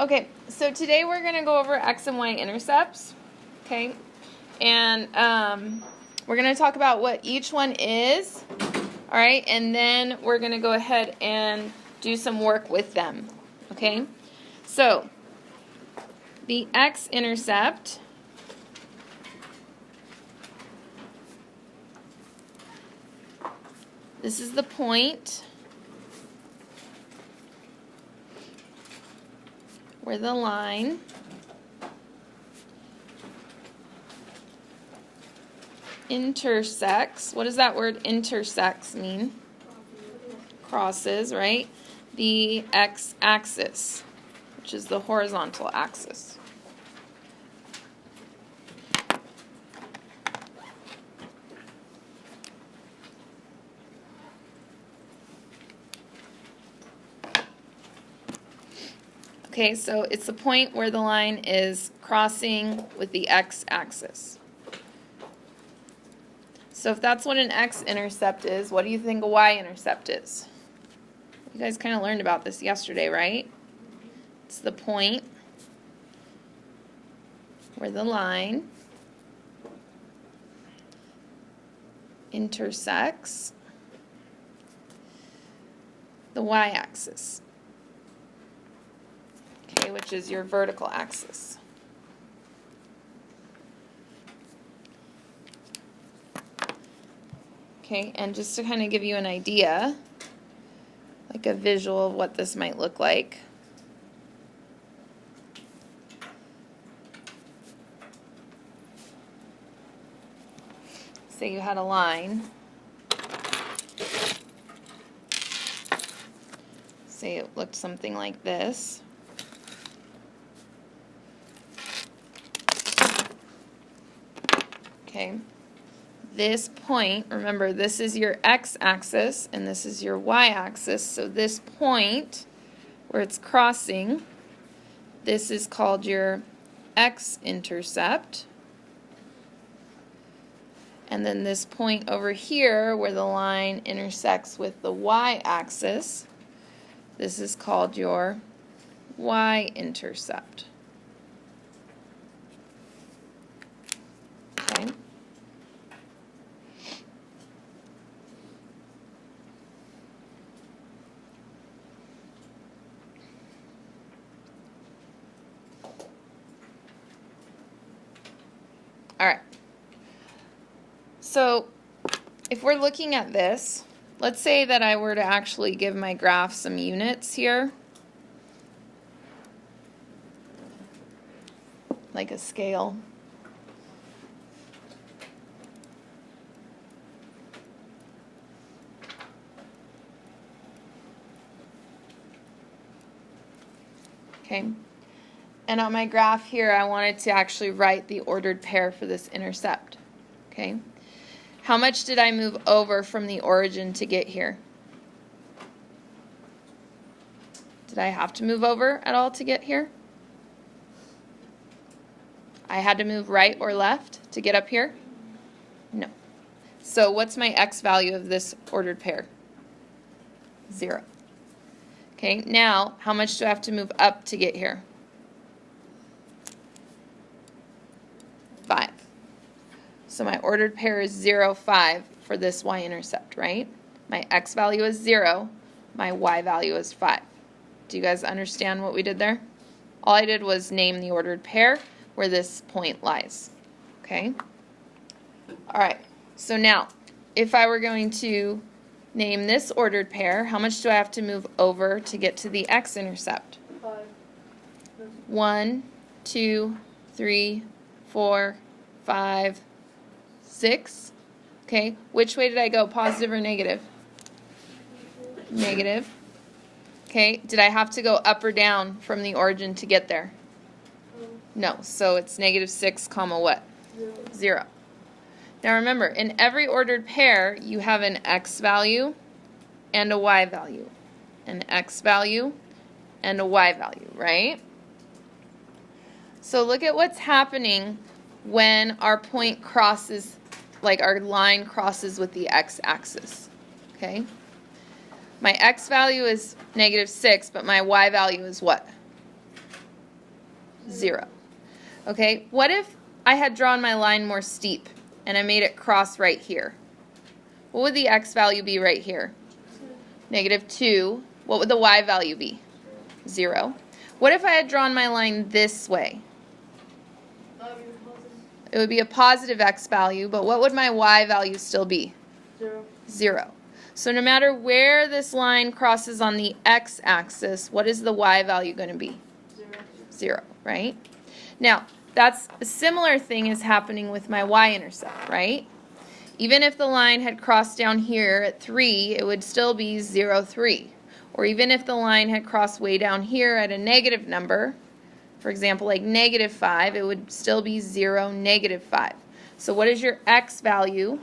Okay, so today we're going to go over x and y intercepts, okay? And we're going to talk about what each one is, all right? And then we're going to go ahead and do some work with them, okay? So, the x-intercept this is the point where the line intersects. What does that word intersects mean? Crosses, right? The x-axis, which is the horizontal axis. Okay, so it's the point where the line is crossing with the x-axis. So if that's what an x-intercept is, what do you think a y-intercept is? You guys kind of learned about this yesterday, right? It's the point where the line intersects the y-axis. Okay, which is your vertical axis. Okay, and just to kind of give you an idea, like a visual of what this might look like. Say you had a line. Say it looked something like this. Okay, this point, remember this is your x-axis and this is your y-axis, so this point where it's crossing, this is called your x-intercept. And then this point over here where the line intersects with the y-axis, this is called your y-intercept. Okay. All right. So if we're looking at this, let's say that I were to actually give my graph some units here, like a scale. Okay. And on my graph here, I wanted to actually write the ordered pair for this intercept. Okay. How much did I move over from the origin to get here? Did I have to move over at all to get here? I had to move right or left to get up here? No. So what's my x value of this ordered pair? 0. Okay, now how much do I have to move up to get here? 5. So my ordered pair is 0, 5 for this y-intercept, right? My x value is 0, my y value is 5. Do you guys understand what we did there? All I did was name the ordered pair where this point lies, okay? All right, so now if I were going to name this ordered pair, how much do I have to move over to get to the x-intercept? 5. 1, 2, 3, 4, 5, 6. Okay, which way did I go, positive or negative? Negative. Okay, did I have to go up or down from the origin to get there? No, so it's -6, comma what? 0. Now remember, in every ordered pair, you have an x value and a y value. An x value and a y value, right? So look at what's happening when our point crosses, like our line crosses with the x-axis, okay? My x value is -6, but my y value is what? 0. Okay, what if I had drawn my line more steep and I made it cross right here? What would the x value be right here? -2. What would the y value be? 0. What if I had drawn my line this way? It would be a positive x value, but what would my y value still be? 0. So no matter where this line crosses on the x-axis, what is the y value going to be? 0, right? Now, that's a similar thing is happening with my y-intercept, right? Even if the line had crossed down here at 3, it would still be 0, 3. Or even if the line had crossed way down here at a negative number, for example, like -5, it would still be 0, -5. So what is your x value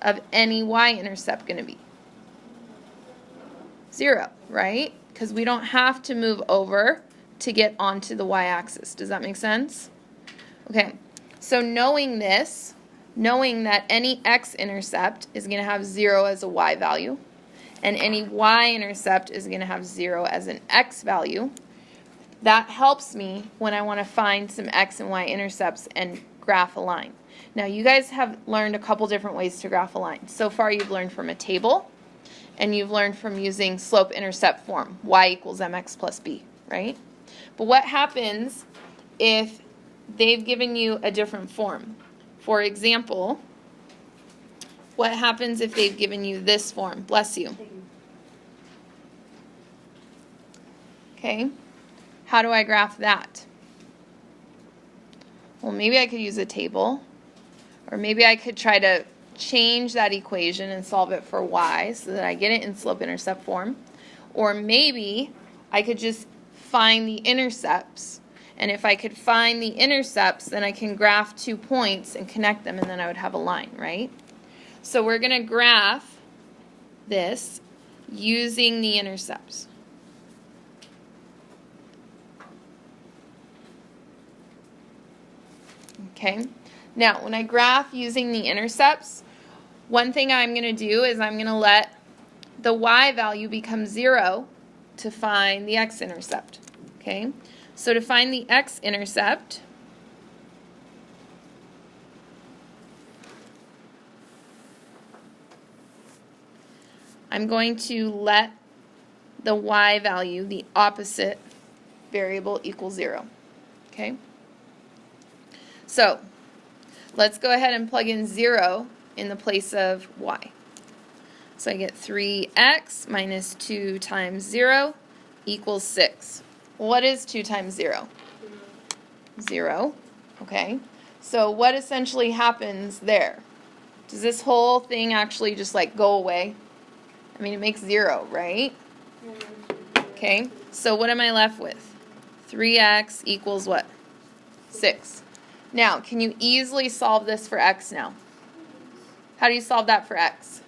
of any y-intercept going to be? 0, right? Because we don't have to move over to get onto the y-axis. Does that make sense? Okay, so knowing this, knowing that any x-intercept is going to have 0 as a y value, and any y-intercept is going to have 0 as an x value, that helps me when I want to find some x and y-intercepts and graph a line. Now, you guys have learned a couple different ways to graph a line. So far, you've learned from a table, and you've learned from using slope-intercept form, y equals mx plus b, right? But what happens if they've given you a different form? For example, what happens if they've given you this form? Bless you. Okay, how do I graph that? Well, maybe I could use a table, or maybe I could try to change that equation and solve it for y so that I get it in slope-intercept form. Or maybe I could just find the intercepts, and if I could find the intercepts, then I can graph 2 points and connect them, and then I would have a line, right? So we're going to graph this using the intercepts. Okay, now when I graph using the intercepts, one thing I'm going to do is I'm going to let the y value become 0 to find the x-intercept. Okay, so to find the x-intercept, I'm going to let the y value, the opposite variable, equal 0. Okay, so let's go ahead and plug in 0 in the place of y. So I get 3x minus 2 times 0 equals 6. What is 2 times 0? 0. Okay. So what essentially happens there? Does this whole thing actually just like go away? I mean, it makes 0, right? Okay. So what am I left with? 3x equals what? 6. Now, can you easily solve this for x now? How do you solve that for x?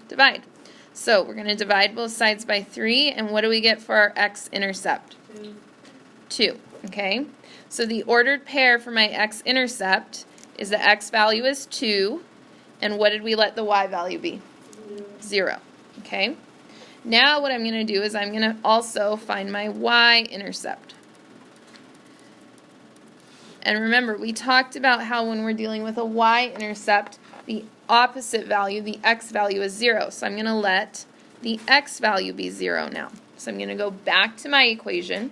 Divide. So we're going to divide both sides by 3, and what do we get for our x-intercept? 2. Okay? So the ordered pair for my x-intercept is the x value is 2, and what did we let the y value be? 0. Okay? Now what I'm going to do is I'm going to also find my y-intercept. And remember, we talked about how when we're dealing with a y-intercept, the opposite value, the x value, is 0. So I'm going to let the x value be 0 now. So I'm going to go back to my equation,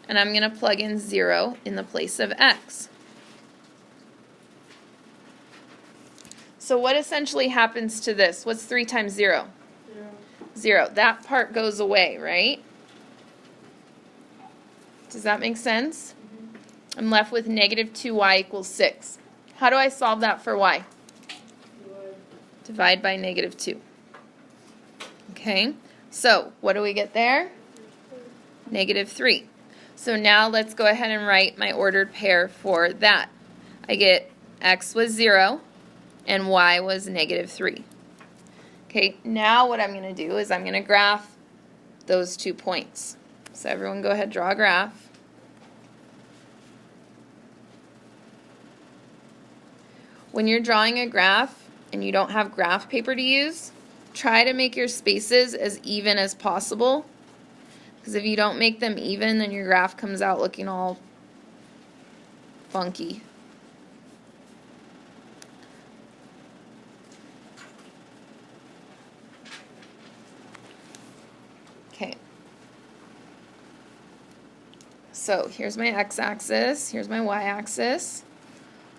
and I'm going to plug in 0 in the place of x. So what essentially happens to this? What's 3 times 0? 0. That part goes away, right? Does that make sense? I'm left with -2y equals 6. How do I solve that for y? Divide by -2. Okay, so what do we get there? -3. So now let's go ahead and write my ordered pair for that. I get x was 0 and y was -3. Okay, now what I'm going to do is I'm going to graph those 2 points. So everyone go ahead, draw a graph. When you're drawing a graph and you don't have graph paper to use, try to make your spaces as even as possible. Because if you don't make them even, then your graph comes out looking all funky. Okay. So here's my x-axis, here's my y-axis.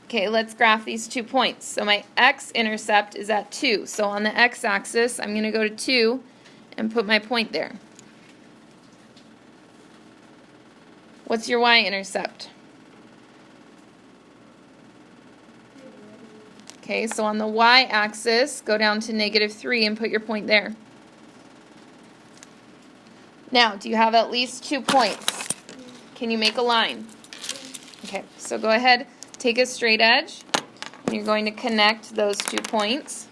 Okay, let's graph these 2 points. So my x-intercept is at 2. So on the x-axis, I'm going to go to 2 and put my point there. What's your y-intercept? Okay, so on the y-axis, go down to -3 and put your point there. Now, do you have at least 2 points? Can you make a line? Okay, so go ahead, take a straight edge, and you're going to connect those 2 points.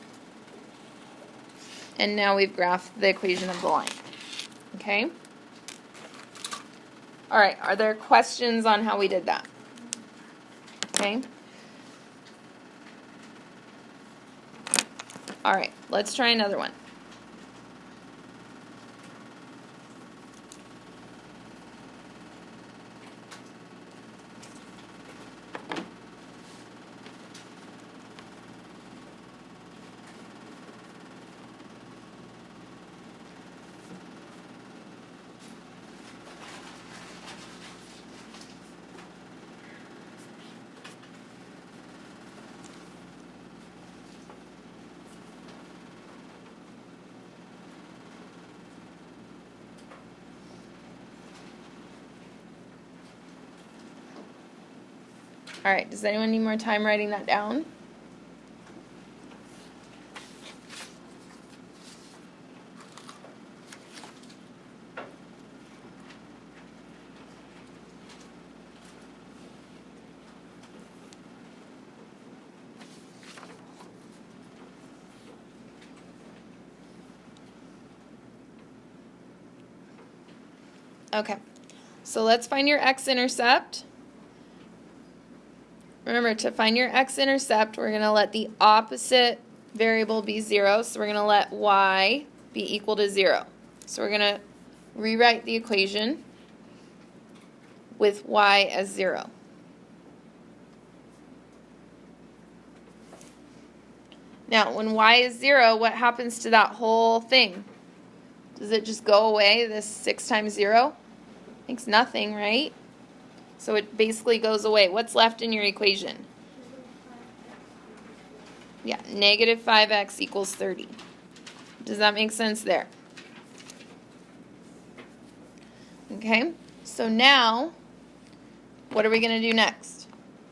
And now we've graphed the equation of the line. Okay? All right, are there questions on how we did that? Okay? All right, let's try another one. All right, does anyone need more time writing that down? Okay, so let's find your x-intercept. Remember, to find your x-intercept, we're going to let the opposite variable be 0. So we're going to let y be equal to 0. So we're going to rewrite the equation with y as 0. Now, when y is 0, what happens to that whole thing? Does it just go away, this 6 times 0? Makes nothing, right? So it basically goes away. What's left in your equation? Yeah, -5x equals 30. Does that make sense there? Okay, so now, what are we going to do next?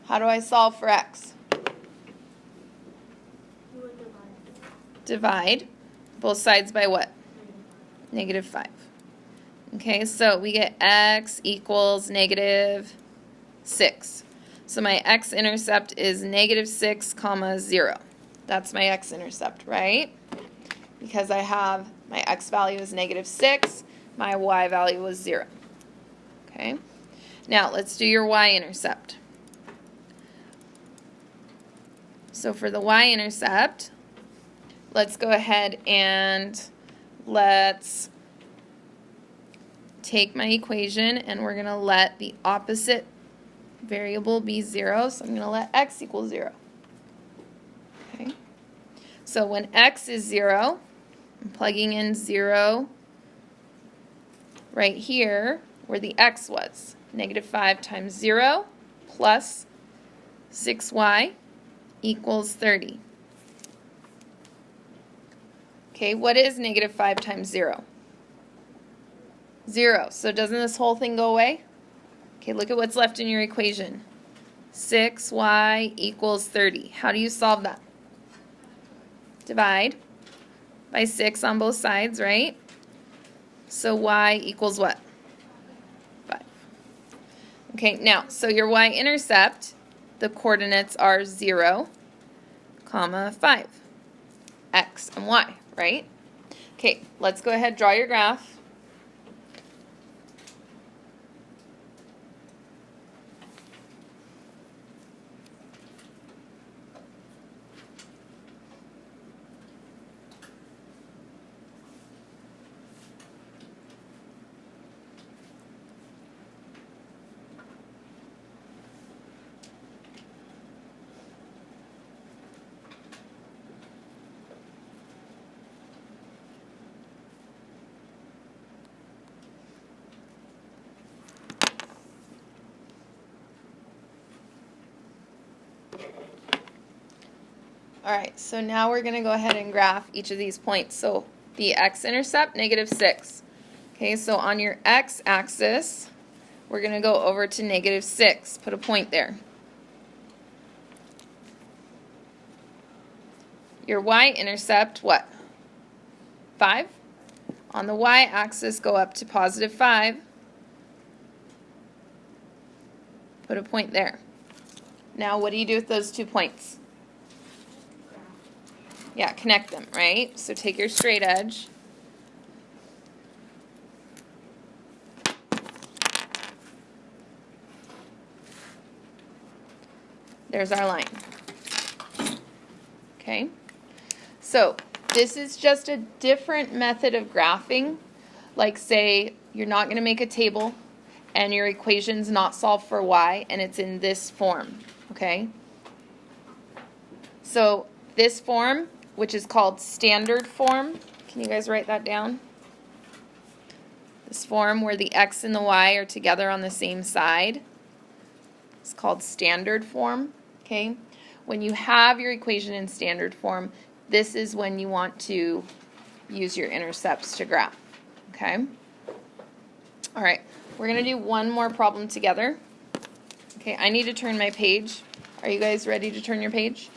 How do I solve for x? Divide both sides by what? -5. Okay, so we get x equals -6. So my x-intercept is -6, 0. That's my x-intercept, right? Because I have my x value is -6, my y value is 0. Okay, now let's do your y-intercept. So for the y-intercept, let's go ahead and let's take my equation and we're going to let the opposite variable be 0. So I'm going to let x equal 0. Okay. So when x is 0, I'm plugging in 0 right here where the x was. -5 times 0 plus 6y equals 30. Okay, what is -5 times 0? 0. So doesn't this whole thing go away? Okay, look at what's left in your equation. 6y equals 30. How do you solve that? Divide by 6 on both sides, right? So y equals what? 5. Okay, now, so your y-intercept, the coordinates are 0, 5. X and y, right? Okay, let's go ahead, draw your graph. Alright, so now we're going to go ahead and graph each of these points. So the x-intercept, -6. Okay, so on your x-axis, we're going to go over to -6. Put a point there. Your y-intercept, what? 5? On the y-axis, go up to +5. Put a point there. Now, what do you do with those 2 points? Yeah, connect them, right? So take your straight edge. There's our line. Okay? So this is just a different method of graphing. Like, say you're not going to make a table and your equation's not solved for y and it's in this form. Okay? So this form, which is called standard form, can you guys write that down? This form where the x and the y are together on the same side. It's called standard form. Okay? When you have your equation in standard form, this is when you want to use your intercepts to graph. Okay? All right. We're going to do one more problem together. Okay, I need to turn my page. Are you guys ready to turn your page?